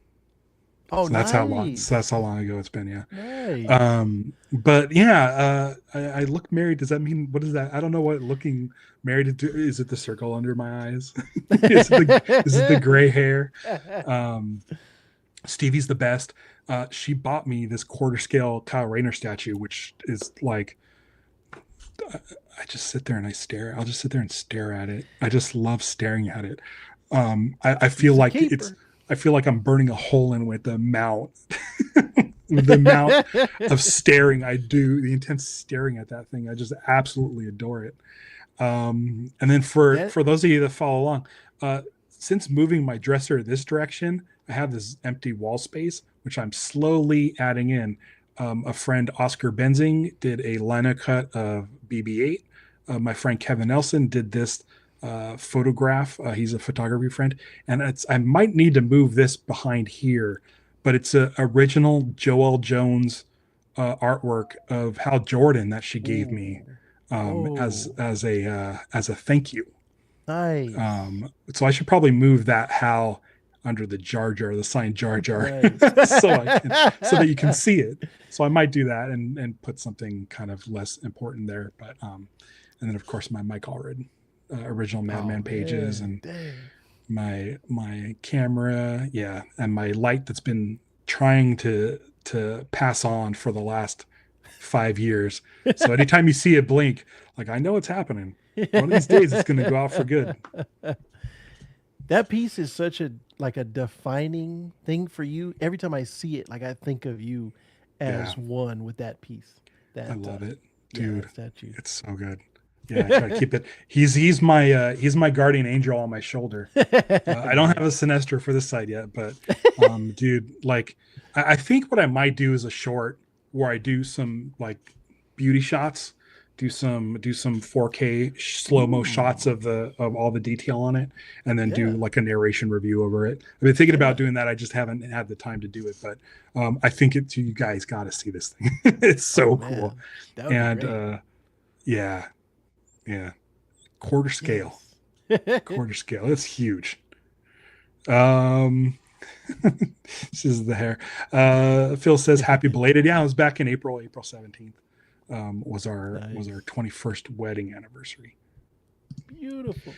Oh, So that's how long. So nice, that's how long ago it's been. Yeah. nice. But yeah, I look married. Does that mean what is that? I don't know what looking married to. Is it the circle under my eyes? Is it the gray hair? Um, Stevie's the best. She bought me this quarter scale Kyle Rayner statue, which is like I just sit there and I stare. I'll just sit there and stare at it. I just love staring at it. I feel He's a like it's. keeper. I feel like I'm burning a hole in with the amount, with the amount of staring I do, the intense staring at that thing. I just absolutely adore it. And then That for those of you that follow along, since moving my dresser this direction, I have this empty wall space which I'm slowly adding in. A friend Oscar Benzing did a lino cut of BB-8. My friend Kevin Nelson did this photograph. He's a photography friend, and I might need to move this behind here, but it's a original Joel Jones artwork of Hal Jordan that she gave me Ooh. Oh, as a thank you. nice. So I should probably move that Hal under the Jar Jar, the sign Jar Jar, Nice. so that you can see it. So I might do that and put something kind of less important there. But and then of course my Mike Allred original Oh Madman pages man, and dang. my camera, yeah, and my light that's been trying to pass on for the last 5 years. So anytime you see it blink, like I know it's happening. One of these days it's going to go out for good. That piece is such a like a defining thing for you. Every time I see it, like I think of you Yeah, as one with that piece. I That love it, yeah, that dude. statue. It's so good. Yeah, I try to keep it. He's my guardian angel on my shoulder. I don't have a Nice. Sinestro for this side yet, but dude, like I think what I might do is a short where I do some like beauty shots, do some 4K slow mo shots Ooh, of all the detail on it, and then do yeah, like a narration review over it. I've been thinking about yeah. doing that. I just haven't had the time to do it, but I think you guys got to see this thing. It's Oh so cool, man, that would be and great. yeah, yeah, quarter scale, Yes. quarter scale. It's huge. Um, this is the hair. Phil says happy belated. Yeah, it was back in April 17th. Was our Nice. 21st wedding anniversary. Beautiful.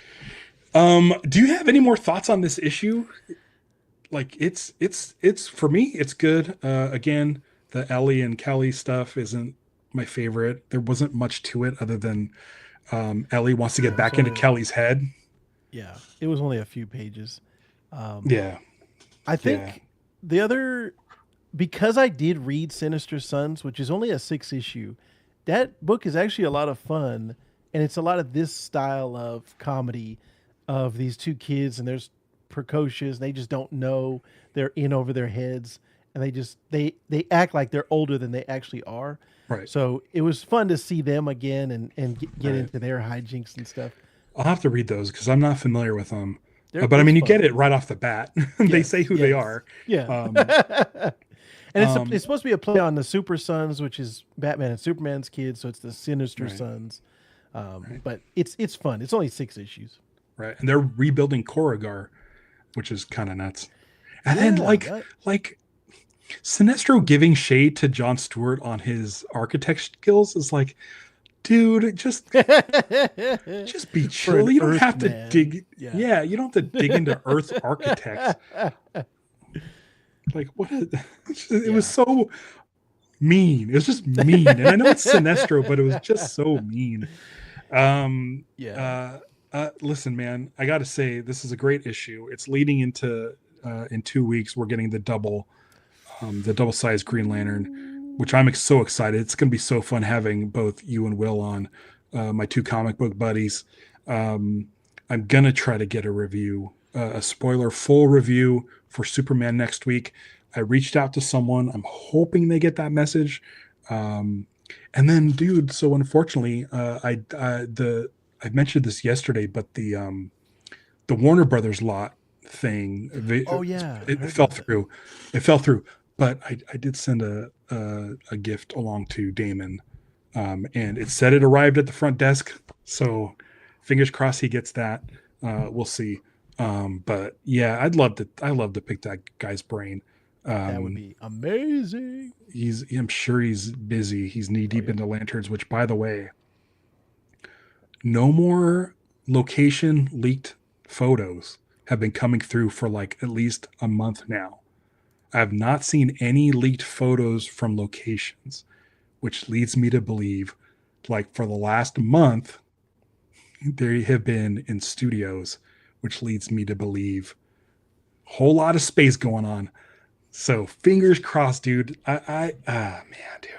Do you have any more thoughts on this issue? Like it's for me, it's good. Again, the Ellie and Kelly stuff isn't my favorite. There wasn't much to it other than Ellie wants to get Yeah, it was back into only Kelly's head. yeah, it was only a few pages. Um, Yeah, I yeah, think the other because I did read Sinister Sons, which is only a 6 issue, that book is actually a lot of fun, and it's a lot of this style of comedy of these two kids, and there's precocious, and they just don't know they're in over their heads, and they act like they're older than they actually are. right, So it was fun to see them again and get right. into their hijinks and stuff. I'll have to read those because I'm not familiar with them. But I It's mean, you get fun. it right off the bat. They say Yes, who they yes, are. yeah. Um, And it's um, supposed to be a play on the Super Sons, which is Batman and Superman's kids, so it's the Sinister right, Sons. right, But it's fun. It's only 6 issues. right. And they're rebuilding Korrigar, which is kind of nuts. And then Yeah, that like Sinestro giving shade to John Stewart on his architect skills is like, dude, just be for chill. an You don't have to Earthman. dig. Yeah. Yeah, you don't have to dig into Earth architects. Like what? It was Yeah. so mean. It was just mean. And I know it's Sinestro, but it was just so mean. Um, Yeah. uh, Listen, man, I got to say, this is a great issue. It's leading into in 2 weeks. We're getting the double sized Green Lantern, which I'm so excited. It's going to be so fun having both you and Will on, my two comic book buddies. Um, I'm going to try to get a review, a spoiler full review for Superman next week. I reached out to someone. I'm hoping they get that message. Um, and then, dude, so unfortunately, I mentioned this yesterday, but the Warner Brothers lot thing, Oh yeah, I it heard fell about that. through. It fell through. But I did send a gift along to Damon, and it said it arrived at the front desk. So fingers crossed he gets that. We'll see. But yeah, I love to pick that guy's brain. That would Um, be amazing. I'm sure he's busy. He's knee Oh deep yeah. into lanterns, which by the way, no more location leaked photos have been coming through for like at least a month now. I have not seen any leaked photos from locations, which leads me to believe, like for the last month, they have been in studios, which leads me to believe whole lot of space going on. So fingers crossed, dude. Man, dude.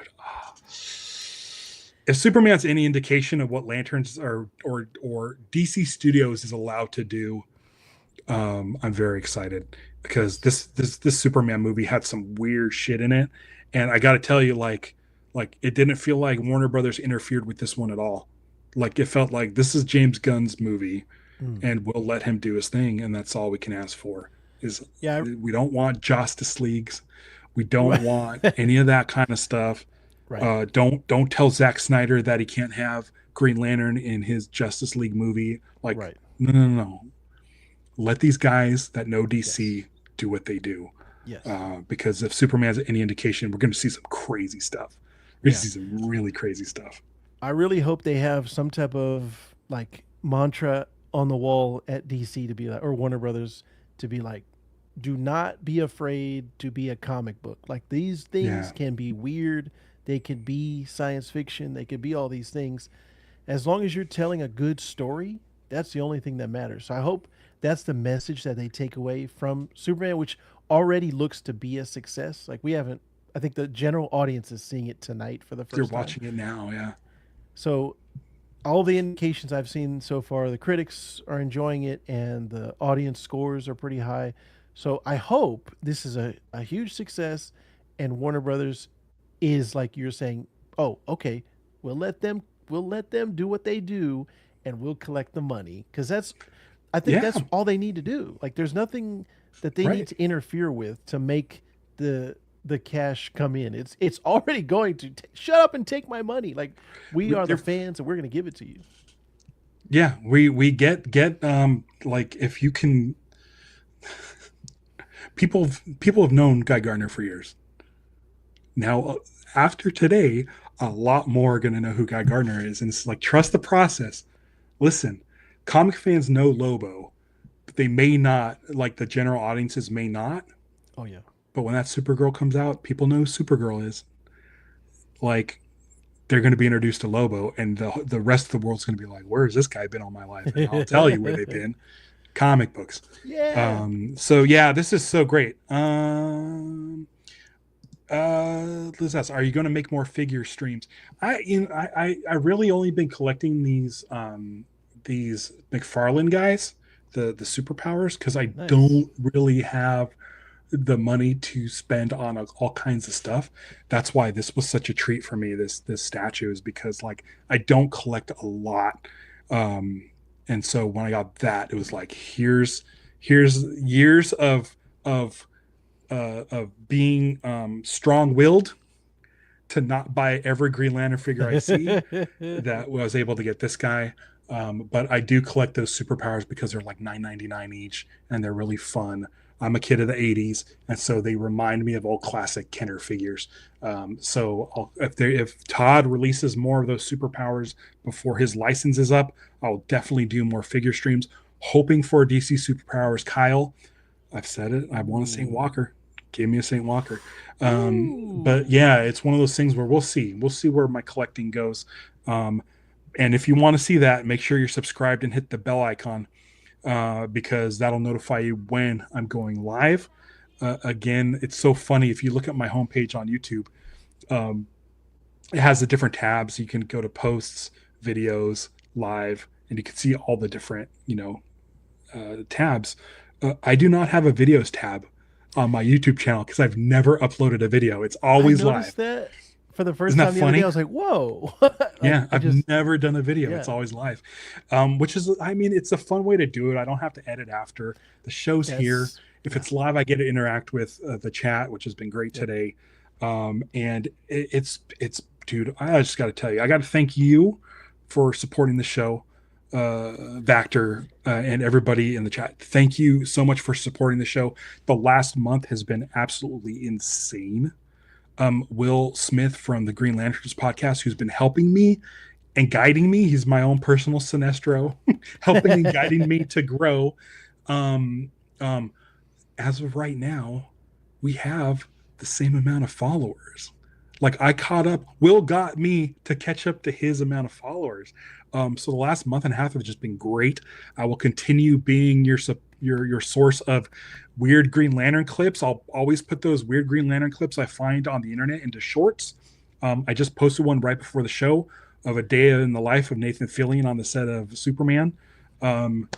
If Superman's any indication of what Lanterns are or DC Studios is allowed to do, I'm very excited because this Superman movie had some weird shit in it, and I got to tell you, like it didn't feel like Warner Brothers interfered with this one at all. Like it felt like this is James Gunn's movie. Mm. and we'll let him do his thing, and that's all we can ask for. Is Yeah. we don't want Justice Leagues, we don't Right. want any of that kind of stuff. Right. Don't tell Zack Snyder that he can't have Green Lantern in his Justice League movie. Like, Right. no, no, no. Let these guys that know Yes. DC do what they do. Yes. Because if Superman's any indication, we're going to see some crazy stuff. We're going to Yeah. see some really crazy stuff. I really hope they have some type of like mantra on the wall at DC to be like, or Warner Brothers to be like, do not be afraid to be a comic book. Like these things Yeah, can be weird. They could be science fiction. They could be all these things. As long as you're telling a good story, that's the only thing that matters. So I hope that's the message that they take away from Superman, which already looks to be a success. Like we haven't, I think the general audience is seeing it tonight for the they're first time. watching it now. Yeah, So all the indications I've seen so far, the critics are enjoying it and the audience scores are pretty high. So I hope this is a huge success and Warner Brothers is like you're saying, oh, okay, we'll let them do what they do and we'll collect the money. Cause that's I think yeah, that's all they need to do. Like there's nothing that they need right. to interfere with to make the cash come in. It's already going to shut up and take my money. Like we are the They're, fans and we're going to give it to you. yeah, we get like if you can, people have known Guy Gardner for years. Now after today, a lot more are going to know who Guy Gardner is, and it's like trust the process. Listen, comic fans know Lobo, but they may not, like the general audiences may not. Oh yeah. But when that Supergirl comes out, people know who Supergirl is. Like they're going to be introduced to Lobo, and the rest of the world's going to be like, "Where has this guy been all my life?" And I'll tell you where they've been: comic books. Yeah. So yeah, this is so great. Liz asks, are you going to make more figure streams? I really only been collecting these McFarlane guys, the superpowers, because I Nice. don't really have the money to spend on all kinds of stuff. That's why this was such a treat for me. This statue is because like I don't collect a lot, and so when I got that, it was like here's years of being strong willed to not buy every Green Lantern figure I see. That I was able to get this guy. But I do collect those superpowers because they're like $9.99 each, and they're really fun. I'm a kid of the '80s, and so they remind me of old classic Kenner figures. If Todd releases more of those superpowers before his license is up, I'll definitely do more figure streams. Hoping for DC superpowers, Kyle. I've said it. I want a Saint Ooh. Walker. Give me a Saint Walker. But Ooh. yeah, it's one of those things where we'll see. We'll see where my collecting goes. Um, and if you want to see that, make sure you're subscribed and hit the bell icon because that'll notify you when I'm going live. Again, it's so funny. If you look at my homepage on YouTube, um, it has the different tabs. You can go to posts, videos, live, and you can see all the different, tabs. I do not have a videos tab on my YouTube channel because I've never uploaded a video. It's I always noticed live. that for the first Isn't that time the other day. I funny? was like, whoa. Like Yeah, I I've just never done a video. It's yeah. always live, which is, I mean, it's a fun way to do it. I don't have to edit after the show's here. Yes. If Yeah. it's live, I get to interact with the chat, which has been great Yep. today. And it's, dude, I just got to tell you, I got to thank you for supporting the show, Vactor, and everybody in the chat. Thank you so much for supporting the show. The last month has been absolutely insane. Will Smith from the Green Lanterns podcast, who's been helping me and guiding me. He's my own personal Sinestro, helping and guiding me to grow. Um, um, as of right now, we have the same amount of followers. Like I caught up, Will got me to catch up to his amount of followers. So the last month and a half have just been great. I will continue being your source of weird Green Lantern clips. I'll always put those weird Green Lantern clips I find on the internet into shorts. I just posted one right before the show of a day in the life of Nathan Fillion on the set of Superman. Um,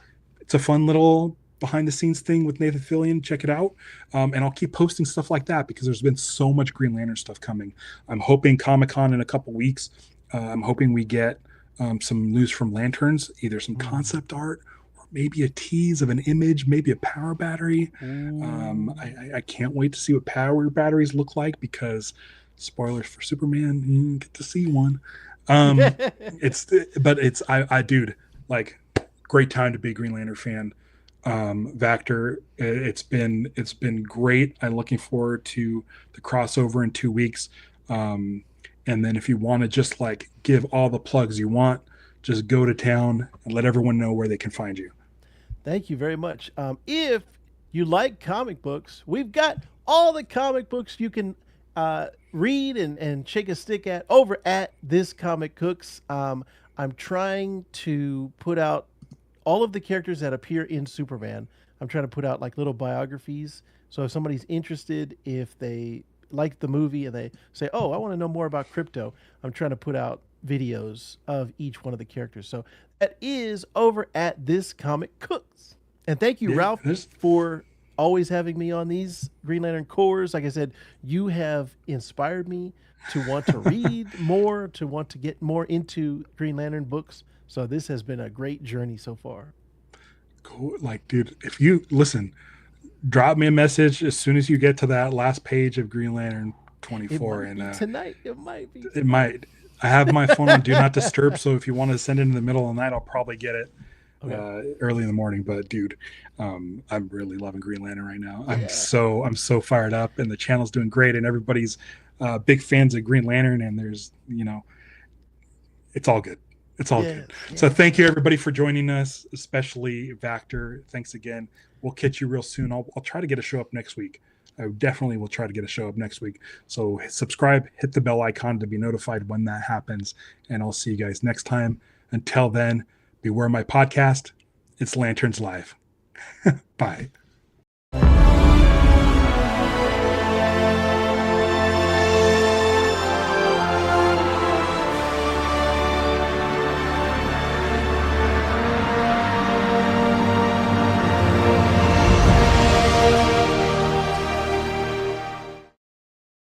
it's a fun little behind the scenes thing with Nathan Fillion. Check it out. And I'll keep posting stuff like that because there's been so much Green Lantern stuff coming. I'm hoping Comic-Con in a couple weeks. I'm hoping we get some news from Lanterns, either some Mm. concept art or maybe a tease of an image, maybe a power battery. Ooh. I can't wait to see what power batteries look like, because spoilers for Superman, you get to see one. Um, it's but it's I dude, like, great time to be a Green Lantern fan. Vactor, it's been great. I'm looking forward to the crossover in 2 weeks. Um, and then if you want to just like give all the plugs you want, just go to town and let everyone know where they can find you. Thank you very much. If you like comic books, we've got all the comic books you can read and shake a stick at over at This Comic Cooks. I'm trying to put out all of the characters that appear in Superman. I'm trying to put out like little biographies. So if somebody's interested, if they like the movie and they say, "Oh, I want to know more about Crypto," I'm trying to put out videos of each one of the characters. So that is over at This Comic Cooks. And thank you, Yeah, Ralph, for always having me on these Green Lantern cores. Like I said, you have inspired me to want to read more, to want to get more into Green Lantern books. So this has been a great journey so far. cool. Like, dude, if you listen, drop me a message as soon as you get to that last page of Green Lantern It 24, might and be tonight. It might be it tonight. might. I have my phone on do not disturb, so if you want to send it in the middle of the night, I'll probably get it Okay. early in the morning. But dude, I'm really loving Green Lantern right now. Yeah. I'm so fired up, and the channel's doing great, and everybody's big fans of Green Lantern, and there's it's all good. It's all Yes. good. So Yes. thank you everybody for joining us, especially Vactor. Thanks again. We'll catch you real soon. I'll try to get a show up next week. I definitely will try to get a show up next week. So subscribe, hit the bell icon to be notified when that happens, and I'll see you guys next time. Until then, beware my podcast. It's Lanterns Live. Bye.